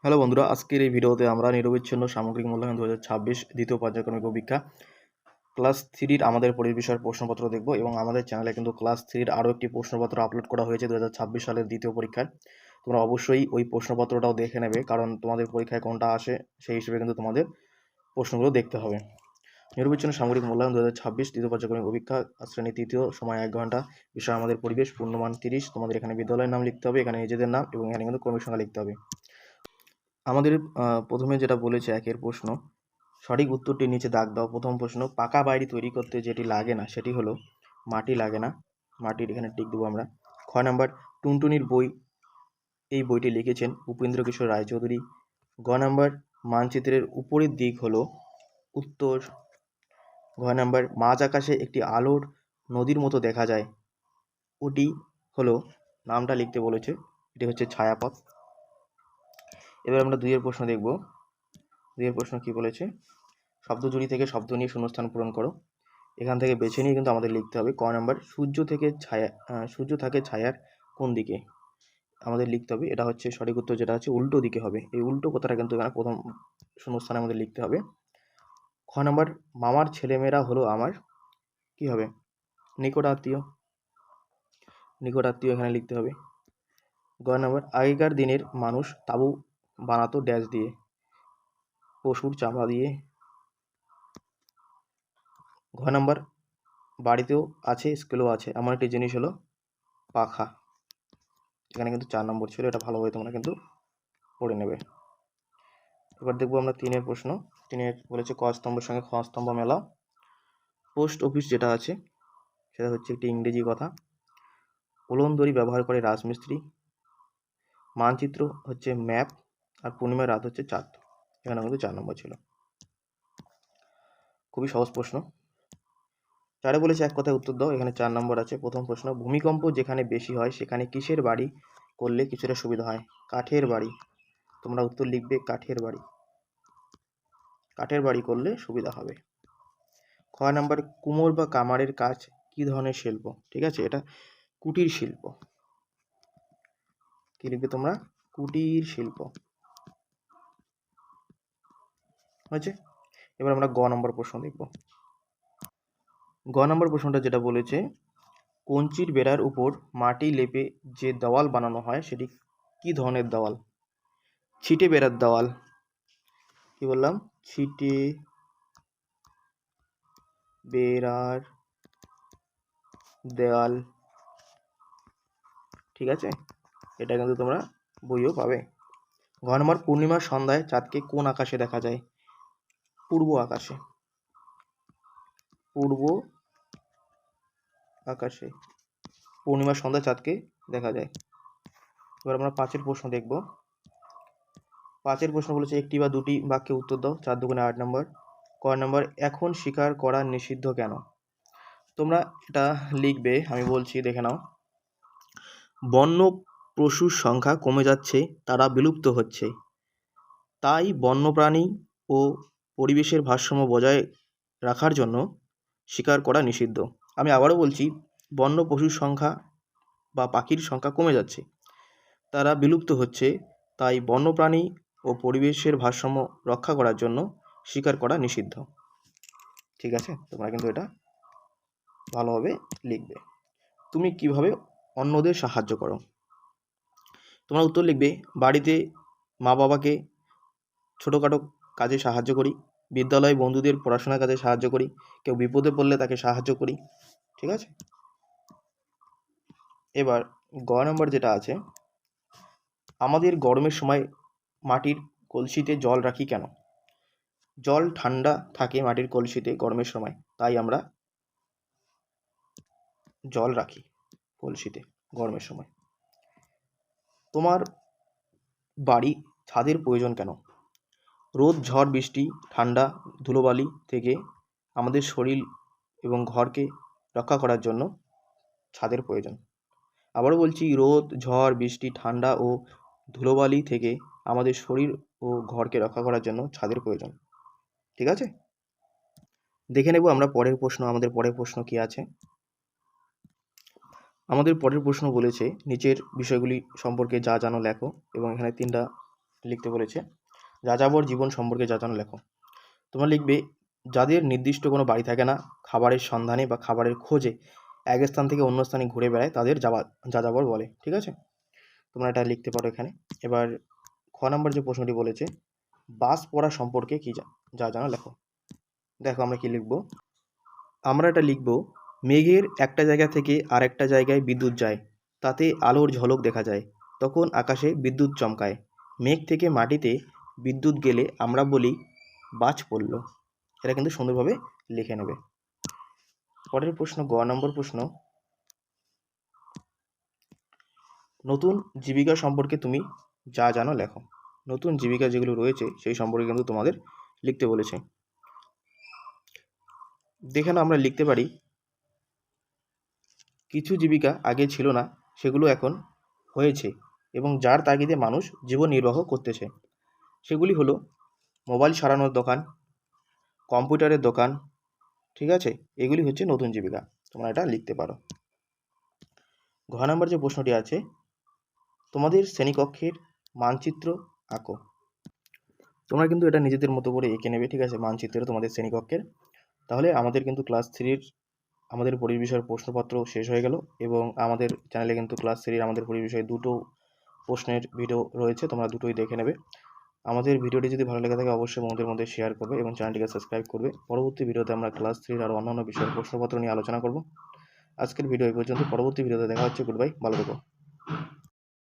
Hello বন্ধুরা, আজকের এই ভিডিওতে আমরা নিরবিচ্ছিন্ন সামগ্রিক মূল্যায়ন 2026 দ্বিতীয় পর্যায়ক্রমিক পরীক্ষা ক্লাস 3-র আমাদের পরিবেশের প্রশ্নপত্র দেখব এবং আমাদের চ্যানেলে কিন্তু ক্লাস 3-র আরও একটি প্রশ্নপত্র আপলোড করা হয়েছে 2026 সালের দ্বিতীয় পরীক্ষার। তোমরা অবশ্যই ওই প্রশ্নপত্রটাও দেখে নেবে, কারণ তোমাদের পরীক্ষায় কোনটা আসে সেই হিসেবে কিন্তু তোমাদের প্রশ্নগুলো দেখতে হবে। নিরবিচ্ছিন্ন সামগ্রিক মূল্যায়ন 2026 দ্বিতীয় পর্যায়ক্রমিক পরীক্ষা, শ্রেণী তৃতীয়, সময় 1 ঘন্টা, বিষয় আমাদের পরিবেশ, পূর্ণমান 30। তোমাদের এখানে বিদ্যালয়ের নাম লিখতে হবে, এখানে নিজেদের নাম এবং এখানে কিন্তু ক্রমিক সংখ্যা লিখতে হবে। আমাদের প্রথমে যেটা বলেছে একের প্রশ্ন, সঠিক উত্তরটি নিচে দাগ দাও। প্রথম প্রশ্ন, পাকা বাড়ি তৈরি করতে যেটি লাগে না সেটি হলো মাটি লাগে না, মাটির এখানে টিক দেবো আমরা। খ নাম্বার, টুনটুনির বই, এই বইটি লিখেছেন উপেন্দ্র কিশোর রায়চৌধুরী। গ নাম্বার, মানচিত্রের উপরের দিক হলো উত্তর। ঘ নাম্বার, মাঝ আকাশে একটি আলোর নদীর মতো দেখা যায়, ওটি হলো, নামটা লিখতে বলেছে, এটি হচ্ছে ছায়াপথ। এবার আমরা দুইয়ের প্রশ্ন দেখব। দুইয়ের প্রশ্ন কি বলেছে, শব্দজুড়ি থেকে শব্দ নিয়ে শূন্যস্থান পূরণ করো। এখান থেকে বেছে নিয়ে কিন্তু আমাদের লিখতে হবে। ক নাম্বার, সূর্য থাকে ছায়ার কোন দিকে, আমাদের লিখতে হবে, এটা হচ্ছে সঠিক উত্তর, যেটা হচ্ছে উল্টো দিকে হবে। এই উল্টো কথাটা কিন্তু এখানে প্রথম শূন্যস্থানে আমাদের লিখতে হবে। খ নাম্বার, মামার ছেলেমেয়েরা হলো আমার কি হবে, নিকট আত্মীয়, নিকট আত্মীয় এখানে লিখতে হবে। গ নাম্বার, আগেকার দিনের মানুষ তাঁবু বানাতো ড্যাশ দিয়ে, পশুর চামড়া দিয়ে। ঘ নাম্বার, বাড়িতেও আছে স্কুলেও আছে এমন একটি জিনিস হলো পাখা। এখানে কিন্তু 4 নম্বর ছিল, এটা ভালোভাবে তোমরা কিন্তু পড়ে নেবে। এবার দেখবো আমরা তিনের প্রশ্ন। তিনের বলেছে ক স্তম্ভের সঙ্গে খ স্তম্ভ মেলা। পোস্ট অফিস যেটা আছে সেটা হচ্ছে একটি ইংরেজি কথা। উলন দড়ি ব্যবহার করে রাজমিস্ত্রি। মানচিত্র হচ্ছে ম্যাপ, আর পূর্ণিমার রাত হচ্ছে চাঁদ। এখানে কিন্তু 4 নম্বর ছিল। খুবই সহজ প্রশ্ন। 4-এ বলেছে এক কথায় উত্তর দাও, এখানে 4 নম্বর আছে। প্রথম প্রশ্ন, ভূমিকম্প যেখানে বেশি হয় সেখানে কিসের বাড়ি করলে কিছুটা সুবিধা হয়, কাঠের বাড়ি। তোমরা উত্তর লিখবে কাঠের বাড়ি, কাঠের বাড়ি করলে সুবিধা হবে। খ নাম্বার, কুমোর বা কামারের কাজ কি ধরনের শিল্প, ঠিক আছে, এটা কুটির শিল্প। কি লিখবে তোমরা, কুটির শিল্প হয়েছে। এবার আমরা গ নম্বর প্রশ্ন দেখব। গ নম্বর প্রশ্নটা যেটা বলেছে, কঞ্চির বেড়ার উপর মাটি লেপে যে দেওয়াল বানানো হয় সেটি কি ধরনের দেওয়াল, ছিটে বেড়ার দেওয়াল। কি বললাম, ছিটে বেড়ার দেওয়াল, ঠিক আছে, এটা কিন্তু তোমরা বইও পাবে। ঘ নম্বর, পূর্ণিমার সন্ধ্যায় চাঁদকে কোন আকাশে দেখা যায়, পূর্ব আকাশে, পূর্ব আকাশে পূর্ণিমার সন্ধ্যায় চাঁদকে দেখা যায়। এবার আমরা 5-এর প্রশ্ন দেখব। 5-এর প্রশ্ন বলেছে একটি বা দুটি বাক্যে উত্তর দাও, 4 দুগুণে 8 নম্বর। ক নম্বর, এখন শিকার করা নিষিদ্ধ কেন। তোমরা এটা লিখবে, আমি বলছি দেখে নাও। বন্য পশুর সংখ্যা কমে যাচ্ছে, তারা বিলুপ্ত হচ্ছে, তাই বন্যপ্রাণী ও পরিবেশের ভারসাম্য বজায় রাখার জন্য শিকার করা নিষিদ্ধ। আমি আবারও বলছি, বন্য পশুর সংখ্যা বা পাখির সংখ্যা কমে যাচ্ছে, তারা বিলুপ্ত হচ্ছে, তাই বন্যপ্রাণী ও পরিবেশের ভারসাম্য রক্ষা করার জন্য শিকার করা নিষিদ্ধ। ঠিক আছে, তোমরা কিন্তু এটা ভালোভাবে লিখবে। তুমি কিভাবে অন্যদের সাহায্য করো, তোমরা উত্তর লিখবে, বাড়িতে মা বাবাকে ছোটোখাটো কাজে সাহায্য করি, বিদ্যালয়ে বন্ধুদের পড়াশোনার কাজে সাহায্য করি, কেউ বিপদে পড়লে তাকে সাহায্য করি, ঠিক আছে। এবার গ নম্বর যেটা আছে, আমাদের গরমের সময় মাটির কলসিতে জল রাখি কেন, জল ঠান্ডা থাকে মাটির কলসিতে গরমের সময়, তাই আমরা জল রাখি কলসিতে গরমের সময়। তোমার বাড়ি ছাদের প্রয়োজন কেন, রোদ ঝড় বৃষ্টি ঠান্ডা ধুলোবালি থেকে আমাদের শরীর এবং ঘরকে রক্ষা করার জন্য ছাদের প্রয়োজন। আবারও বলছি, রোদ ঝড় বৃষ্টি ঠান্ডা ও ধুলোবালি থেকে আমাদের শরীর ও ঘরকে রক্ষা করার জন্য ছাদের প্রয়োজন, ঠিক আছে। দেখে নেব আমরা পরের প্রশ্ন, আমাদের পরের প্রশ্ন কি আছে। আমাদের পরের প্রশ্ন বলেছে নিচের বিষয়গুলি সম্পর্কে যা জানো লেখো, এবং এখানে 3টা লিখতে বলেছে যাযাবর জীবন সম্পর্কে যা জানো লেখো। তোমরা লিখবে যাদের নির্দিষ্ট কোনো বাড়ি থাকে না, খাবারের সন্ধানে বা খাবারের খোঁজে এক স্থান থেকে অন্য স্থানে ঘুরে বেড়ায় তাদের যাযাবর বলে। ঠিক আছে, তোমরা এটা লিখতে পারো এখানে। এবার খ নম্বর যে প্রশ্নটি বলেছে বাস পড়া সম্পর্কে কি যা জানো লেখো। দেখো আমরা কি লিখব, আমরা এটা লিখব মেঘের একটা জায়গা থেকে আরেকটা জায়গায় বিদ্যুৎ যায়, তাতে আলোর ঝলক দেখা যায়, তখন আকাশে বিদ্যুৎ চমকায়। মেঘ থেকে মাটিতে বিদ্যুৎ গেলে আমরা বলি বাজ পড়ল। এটা কিন্তু সুন্দরভাবে লিখে নেবে। পরের প্রশ্ন, গ নম্বর প্রশ্ন, নতুন জীবিকা সম্পর্কে তুমি যা জানো লেখো। নতুন জীবিকা যেগুলো রয়েছে সেই সম্পর্কে কিন্তু তোমাদের লিখতে বলেছে। দেখে না আমরা লিখতে পারি কিছু জীবিকা আগে ছিল না, সেগুলো এখন হয়েছে এবং যার তাগিদে মানুষ জীবন নির্বাহ করতেছে। সেগুলি হলো মোবাইল সারানোর দোকান, কম্পিউটারের দোকান। ঠিক আছে, এগুলি হচ্ছে নতুন জীবিকা। তোমরা এটা লিখতে পারো। ঘ নম্বর যে প্রশ্নটি আছে তোমাদের শ্রেণীকক্ষের মানচিত্র আঁকো। তোমরা কিন্তু এটা নিজেদের মতো করে এঁকে নেবে। ঠিক আছে, মানচিত্র তোমাদের শ্রেণীকক্ষের। তাহলে আমাদের কিন্তু ক্লাস 3-র আমাদের পরিবেশ বিষয়ের প্রশ্নপত্র শেষ হয়ে গেল এবং আমাদের চ্যানেলে কিন্তু ক্লাস 3-র আমাদের পরিবেশ বিষয়ে 2টো প্রশ্নের ভিডিও রয়েছে, তোমরা দুটোই দেখে নেবে। আমাদের ভিডিওটি যদি ভালো লেগে থাকে অবশ্যই বন্ধুদের মধ্যে শেয়ার করবে এবং চ্যানেলটিকে সাবস্ক্রাইব করবে। পরবর্তী ভিডিওতে আমরা ক্লাস 3-র আরও অন্যান্য বিষয়ের প্রশ্নপত্র নিয়ে আলোচনা করব। আজকের ভিডিও এই পর্যন্ত। পরবর্তী ভিডিওতে দেখা হচ্ছে। গুড বাই, ভালো থেকো।